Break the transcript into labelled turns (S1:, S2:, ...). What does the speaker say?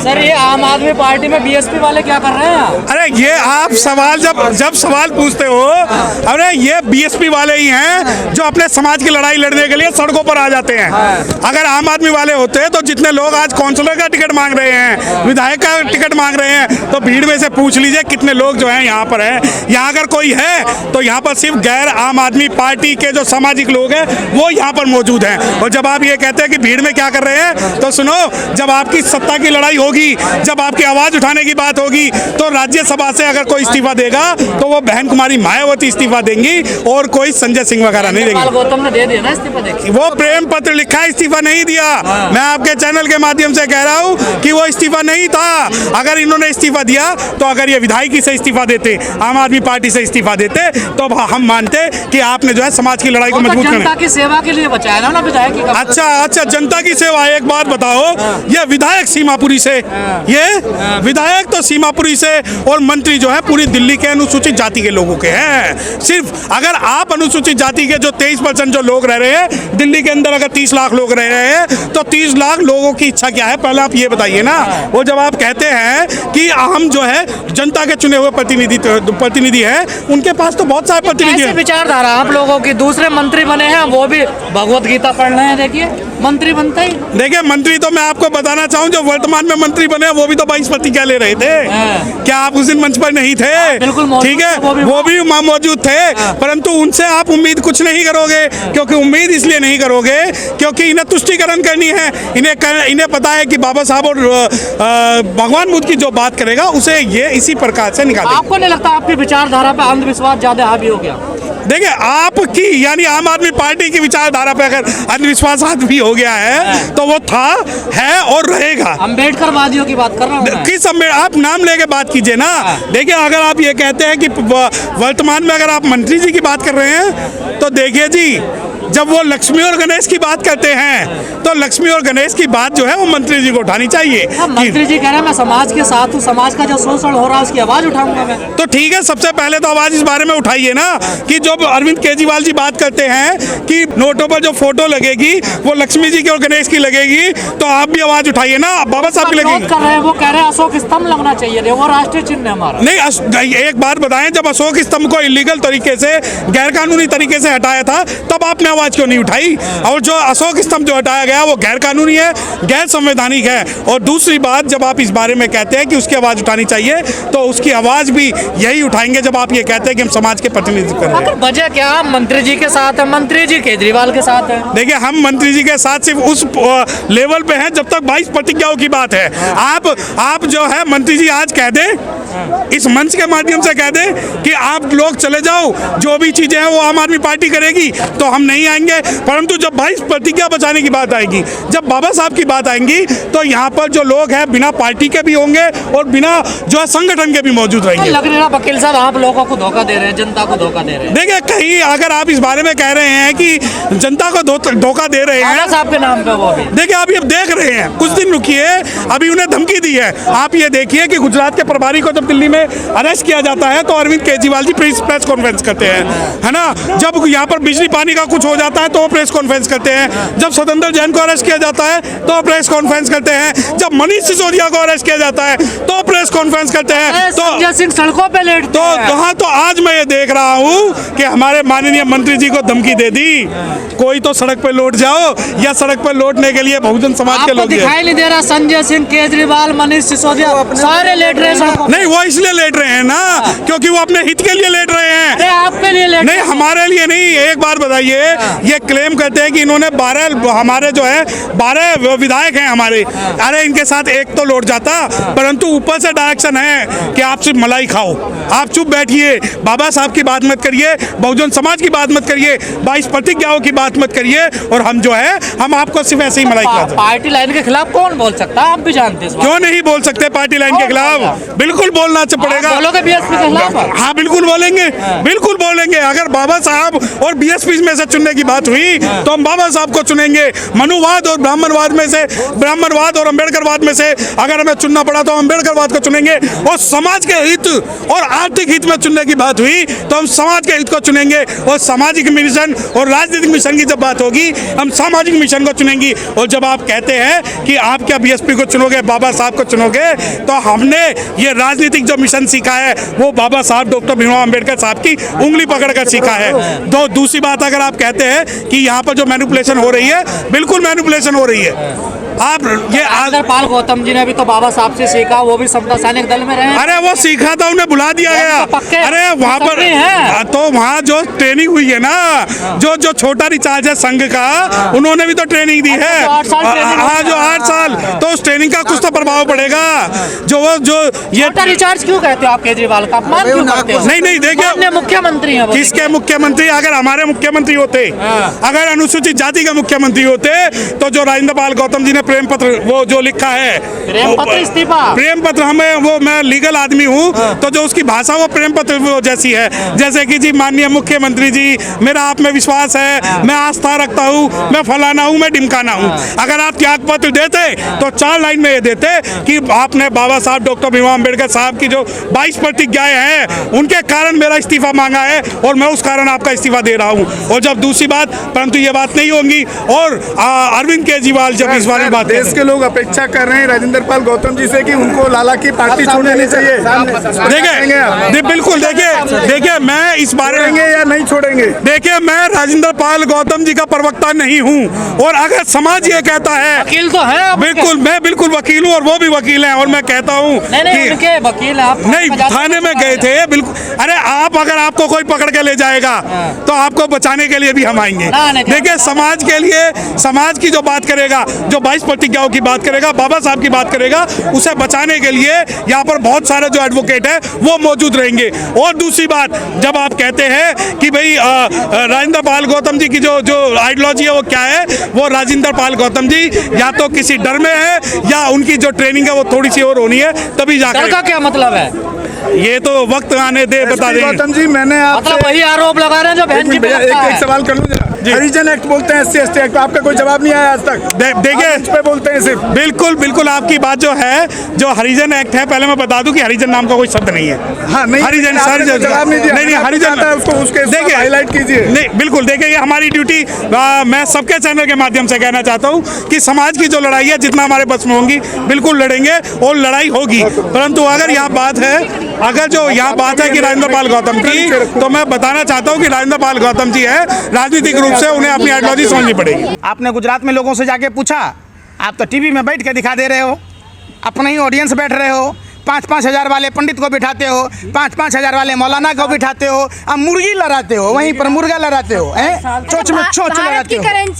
S1: Sir ये आम आदमी पार्टी में बीएसपी वाले क्या कर रहे हैं?
S2: अरे ये आप सवाल जब सवाल पूछते हो, अरे ये बीएसपी वाले ही हैं जो अपने समाज की लड़ाई लड़ने के लिए सड़कों पर आ जाते हैं। अगर आम आदमी वाले होते तो जितने लोग आज काउंसलर का टिकट मांग रहे हैं, विधायक का टिकट मांग रहे हैं, तो भीड़ में से पूछ लीजिए कितने लोग जो हैं यहाँ पर हैं। यहाँ अगर कोई है तो यहाँ पर सिर्फ गैर आम आदमी पार्टी के जो सामाजिक लोग हैं वो यहाँ पर मौजूद हैं। और जब आप ये कहते हैं कि भीड़ में क्या कर रहे हैं, तो सुनो, जब आपकी सत्ता की लड़ाई होगी, जब आपकी आवाज उठाने की बात होगी, तो राज्यसभा से अगर कोई इस्तीफा देगा तो वो बहन कुमारी मायावती इस्तीफा देंगी और कोई संजय सिंह वगैरह नहीं देंगे।
S1: गौतम ने दे दिया ना इस्तीफा, देखिए
S2: वो प्रेम पत्र लिखा, इस्तीफा नहीं दिया। मैं आपके चैनल के माध्यम से कह रहा हूँ कि वो इस्तीफा नहीं था। अगर इन्होंने इस्तीफा दिया तो अगर ये विधायकी से इस्तीफा देते, आम आदमी पार्टी से इस्तीफा देते, तो हम मानते कि आपने जो है समाज की लड़ाई को मजबूत करना।
S1: जनता की सेवा के लिए बचाया ना विधायक की।
S2: अच्छा, जनता की सेवा। एक बात बताओ, ये विधायक सीमापुरी से, ये विधायक तो सीमापुरी से, और मंत्री जो है पूरी दिल्ली के अनुसूचित जाति के लोगों के हैं। सिर्फ अगर आप अनुसूचित जाति के जो 23% जो लोग रह रहे हैं दिल्ली के अंदर, अगर 30 लाख लोग रह रहे हैं, तो 30 लाख लोगों की इच्छा क्या है, पहले आप ये बताइए ना। वो जब आप कहते हैं कि हम जो है जनता के चुने हुए प्रतिनिधि हैं, उनके पास तो बहुत सारे प्रतिनिधि हैं।
S1: विचारधारा आप लोगों की। दूसरे मंत्री बने हैं, वो भी भगवत गीता पढ़ रहे हैं। देखिए मंत्री बनता ही, देखिए
S2: मंत्री तो मैं आपको बताना चाहूँ, जो वर्तमान में मंत्री बने वो भी तो 22 प्रतिज्ञा ले रहे थे। क्या आप उस दिन मंच पर नहीं थे?
S1: बिल्कुल
S2: ठीक है, वो भी मौजूद थे, परंतु उनसे आप उम्मीद कुछ नहीं करोगे। क्योंकि उम्मीद इसलिए नहीं करोगे क्योंकि इन्हें तुष्टिकरण करनी है। इन्हें पता है कि बाबा साहब और भगवान बुद्ध की जो बात करेगा उसे ये इसी प्रकार से निकालेगा।
S1: आपको नहीं लगता आपकी विचारधारा पे अंधविश्वास ज्यादा हावी हो गया?
S2: देखिए, आपकी यानी आम आदमी पार्टी की विचारधारा पे अगर अंधविश्वास भी हो गया है तो वो था, है और रहेगा।
S1: अम्बेडकरवादियों की बात कर रहा हूँ।
S2: किस आप नाम लेके बात कीजिए ना। देखिए, अगर आप ये कहते हैं कि वर्तमान में अगर आप मंत्री जी की बात कर रहे हैं, तो देखिए जी, जब वो लक्ष्मी और गणेश की बात करते हैं तो लक्ष्मी और गणेश की बात जो है वो मंत्री जी को उठानी चाहिए।
S1: मंत्री जी कह रहे हैं मैं समाज के साथ हूँ, समाज का जो शोषण हो रहा है उसकी आवाज उठाऊंगा मैं।
S2: तो ठीक है, सबसे पहले तो आवाज इस बारे में उठाइए ना कि जो अरविंद केजरीवाल जी बात करते हैं कि नोटों पर जो फोटो लगेगी वो लक्ष्मी जी की और गणेश की लगेगी, तो आप भी आवाज उठाइए ना, बाबा साहब की लगेगी।
S1: कर रहे हैं, वो कह रहे हैं अशोक स्तंभ लगना चाहिए, वो राष्ट्रीय चिन्ह है हमारा।
S2: नहीं, एक बात बताएं, जब अशोक स्तंभ को इलीगल तरीके से, गैर कानूनी तरीके से हटाया था, तब आपने आवाज क्यों नहीं उठाई? और जो अशोक स्तंभ जो हटाया गया वो गैर कानूनी है, गैर संवैधानिक है। और दूसरी बात, जब आप इस बारे में कहते हैं कि उसकी आवाज उठानी चाहिए, तो उसकी आवाज भी यही उठाएंगे जब आप ये कहते हैं कि हम समाज के प्रतिनिधित्व कर रहे हैं।
S1: वजह क्या? मंत्री जी के साथ है, मंत्री जी केजरीवाल के साथ है।
S2: देखिए, हम मंत्री जी के साथ सिर्फ उस लेवल पे हैं जब तक 22 प्रतिज्ञाओं की बात है। आप जो है मंत्री जी आज कह दें, इस मंच के माध्यम से कह दें कि आप लोग चले जाओ, जो भी चीजें हैं वो आम आदमी पार्टी करेगी, तो हम नहीं आएंगे। परंतु जब 22 प्रतिज्ञा बचाने की बात आएगी, जब बाबा साहब की बात आएंगी, तो यहाँ पर जो लोग हैं बिना पार्टी के भी होंगे और बिना जो है संगठन के भी मौजूद रहेंगे।
S1: लग रहा वकील साहब आप लोगों को धोखा दे रहे हैं, जनता को धोखा दे रहे हैं।
S2: देखिए, कहीं अगर आप इस बारे में कह रहे हैं कि जनता को धोखा दे रहे हैं
S1: साहब के नाम पे, वो भी देखिए
S2: आप ये देख रहे हैं, कुछ दिन रुकिए, अभी उन्हें धमकी दी है। आप ये देखिए कि गुजरात के प्रभारी को जब दिल्ली में अरेस्ट किया जाता है तो अरविंद केजरीवाल जी प्रेस कॉन्फ्रेंस करते हैं, है ना। जब यहाँ पर बिजली पानी का कुछ हो जाता है तो वो प्रेस कॉन्फ्रेंस करते हैं। जब स्वतंत्र जैन को अरेस्ट किया जाता है तो प्रेस कॉन्फ्रेंस करते हैं। जब मनीष सिसोदिया को अरेस्ट किया जाता है तो प्रेस कॉन्फ्रेंस करते हैं। तो
S1: संजय सिंह सड़कों पे लेटते हैं।
S2: हाँ, तो आज मैं ये देख रहा हूँ कि हमारे माननीय मंत्री जी को धमकी दे दी, कोई तो सड़क पे लौट जाओ, या सड़क पे लौटने के लिए बहुजन समाज के लोग
S1: दिखाई नहीं दे रहा। संजय सिंह, केजरीवाल, मनीष सिसोदिया सारे लेट रहे हैं।
S2: नहीं, वो इसलिए लेट रहे हैं ना क्योंकि वो अपने हित के लिए लेट रहे हैं।
S1: अरे आपके लिए लेट
S2: नहीं, हमारे लिए नहीं। एक बात बताइए, ये क्लेम करते हैं कि इन्होंने 12 हमारे जो है 12 विधायक हैं हमारे। अरे इनके साथ एक तो लौट जाता, परंतु ऊपर से डायरेक्शन है कि आप सिर्फ मलाई खाओ, आप चुप बैठिए, बाबा साहब की बात मत करिए, बहुजन समाज की बात मत करिए, 22 प्रतिज्ञाओं की बात मत करिए, और हम जो है हम आपको सिर्फ ऐसे ही मलाई खिलाते हैं।
S1: पार्टी लाइन के खिलाफ कौन बोल सकता है? आप भी जानते हैं।
S2: क्यों नहीं बोल सकते पार्टी लाइन के खिलाफ? बिल्कुल बोलना पड़ेगा।
S1: बोलोगे बीएसपी के खिलाफ?
S2: हाँ, बिल्कुल बोलेंगे, बिल्कुल बोलेंगे। अगर बाबा साहब और बीएसपी में से चुनने की की बात हुई तो हम बाबा साहब को चुनेंगे। मनुवाद और ब्राह्मणवाद और अम्बेडकरवाद में से अगर हमें चुनना पड़ा तो अम्बेडकरवाद को चुनेंगे। और समाज के हित और आर्थिक हित में चुनने की बात हुई तो हम समाज के हित को चुनेंगे। और सामाजिक मिशन और राजनीतिक मिशन की जब बात होगी हम सामाजिक मिशन को चुनेंगे। और जब आप कहते हैं कि आप क्या बीएसपी को चुनोगे, बाबा साहब को चुनोगे, तो हमने ये राजनीतिक जो मिशन सीखा है वो बाबा साहब डॉक्टर भीमराव अम्बेडकर साहब की उंगली पकड़कर सीखा है। तो दूसरी बात, अगर आप कहते हैं कि यहाँ पर जो मैनिपुलेशन हो रही है, बिल्कुल मैनिपुलेशन हो रही है। आप ये
S1: राजेंद्र पाल गौतम जी ने भी तो बाबा साहब से सीखा, वो भी समता सैनिक दल में रहे।
S2: अरे वो सीखा था, उन्हें बुला दिया गया। अरे वहाँ पर तो वहाँ जो ट्रेनिंग हुई है ना, जो छोटा रिचार्ज है संघ का, उन्होंने भी तो ट्रेनिंग दी है। हाँ, जो 8 साल, तो उस ट्रेनिंग का कुछ तो प्रभाव पड़ेगा। जो ये
S1: छोटा रिचार्ज क्यों कहते हो आप केजरीवाल का? अपमान क्यों करते हो?
S2: नहीं देखिए,
S1: मुख्यमंत्री हैं।
S2: किसके मुख्यमंत्री? अगर हमारे मुख्यमंत्री होते, अगर अनुसूचित जाति के मुख्यमंत्री होते, तो जो राजेंद्र पाल गौतम जी ने प्रेम पत्र वो जो लिखा है, प्रेम पत्र हमें वो, मैं लीगल आदमी हूँ तो जो उसकी भाषा वो प्रेम पत्र वो जैसी है। जैसे कि जी माननीय मुख्यमंत्री जी, मेरा आप में विश्वास है, मैं आस्था रखता हूँ, मैं फलाना हूँ, मैं ढिमकाना हूँ। अगर आप त्याग पत्र देते तो 4 लाइन में ये देते कि आपने बाबा साहब डॉक्टर भीमराव अम्बेडकर साहब की जो 22 प्रतिज्ञाएं हैं उनके कारण मेरा इस्तीफा मांगा है और मैं उस कारण आपका इस्तीफा दे रहा हूँ। और जब दूसरी बात, परंतु ये बात नहीं होगी। और अरविंद केजरीवाल जब इस बारे में बात,
S3: देश के लोग अपेक्षा कर रहे हैं राजेंद्र पाल गौतम जी से कि उनको लाला की पार्टी छोड़नी नहीं चाहिए।
S2: देखिए बिल्कुल, देखिए मैं इस बारे में
S3: या नहीं छोड़ेंगे,
S2: देखिए मैं राजेंद्र पाल गौतम जी का प्रवक्ता नहीं हूँ। और अगर समाज ये कहता है,
S1: वकील तो है,
S2: बिल्कुल मैं बिल्कुल वकील हूँ और वो भी वकील हैं। और मैं कहता हूँ
S1: कि वकील आप
S2: नहीं, थाने में गए थे, बिल्कुल। अरे आप, अगर आपको कोई पकड़ के ले जाएगा तो आपको बचाने के लिए भी हम आएंगे। देखिए समाज के लिए, समाज की जो बात करेगा, जो 22 प्रतिज्ञाओं की बात करेगा, बाबा साहब की बात करेगा, उसे बचाने के लिए यहाँ पर बहुत सारे जो एडवोकेट है वो मौजूद रहेंगे। और दूसरी बात, जब आप कहते हैं कि भाई राजेंद्र पाल गौतम जी की जो आइडियोलॉजी है वो क्या है, वो राजेंद्र पाल गौतम जी या तो किसी डर में है या उनकी जो ट्रेनिंग है वो थोड़ी सी और होनी है, तभी जाकर।
S1: का क्या मतलब है?
S2: ये तो वक्त आने दे बता देंगे।
S3: गौतम जी, मैंने
S1: मतलब वही आरोप लगा रहे हैं जो बहन जी पे लगता है।
S3: एक सवाल कर लूं। हरिजन एक्ट बोलते हैं, SC ST एक्ट, आपका कोई जवाब नहीं आया आज तक।
S2: देखिए
S3: पे बोलते हैं सिर्फ।
S2: बिल्कुल आपकी बात जो है, जो हरिजन एक्ट है, पहले मैं बता दूं कि हरिजन नाम का कोई शब्द नहीं है।
S3: हाँ, नहीं,
S2: हरिजन सर
S3: जवाब नहीं दिया।
S2: नहीं हरिजन
S3: है उसको, उसके
S2: देखिए
S3: हाईलाइट कीजिए।
S2: नहीं, बिल्कुल देखिए, ये हमारी ड्यूटी, मैं सबके चैनल के माध्यम से कहना चाहता हूँ कि समाज की जो लड़ाई है, जितना हमारे बस में होंगी बिल्कुल लड़ेंगे और लड़ाई होगी। परंतु अगर यहाँ बात है, अगर जो यहाँ बात है कि राजेंद्र पाल गौतम की, तो मैं बताना चाहता हूँ कि राजेंद्र पाल गौतम जी है, राजनीतिक रूप से उन्हें अपनी आइडियोलॉजी समझनी पड़ेगी।
S4: आपने गुजरात में लोगों से जाके पूछा, आप तो टीवी में बैठ के दिखा दे रहे हो, अपने ही ऑडियंस बैठ रहे हो, 5-5 हज़ार वाले पंडित को बिठाते हो, 5-5 हज़ार वाले मौलाना को बिठाते हो, अब मुर्गी लड़ाते हो, वहीं पर मुर्गा लड़ाते हो, चोच में चोच लड़ाते हो।